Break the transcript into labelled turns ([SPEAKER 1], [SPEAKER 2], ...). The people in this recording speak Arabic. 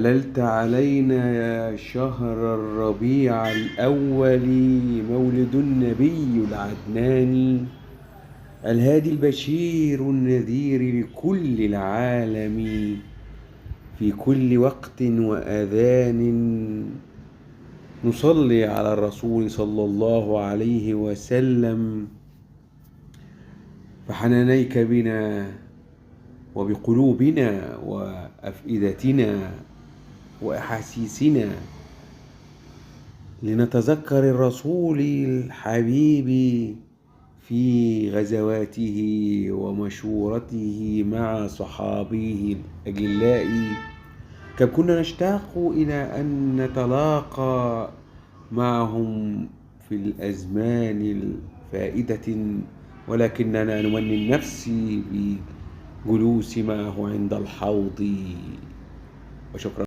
[SPEAKER 1] حللت علينا يا شهر الربيع الأول مولد النبي العدناني الهادي البشير النذير لكل العالم في كل وقت وأذان. نصلي على الرسول صلى الله عليه وسلم. فحنانيك بنا وبقلوبنا وأفئدتنا وأحاسيسنا لنتذكر الرسول الحبيب في غزواته ومشورته مع صحابيه الأجلاء. كم كنا نشتاق إلى أن نتلاقى معهم في الأزمان الفائدة، ولكننا نمني النفس بالجلوس معه عند الحوض. وشكرا.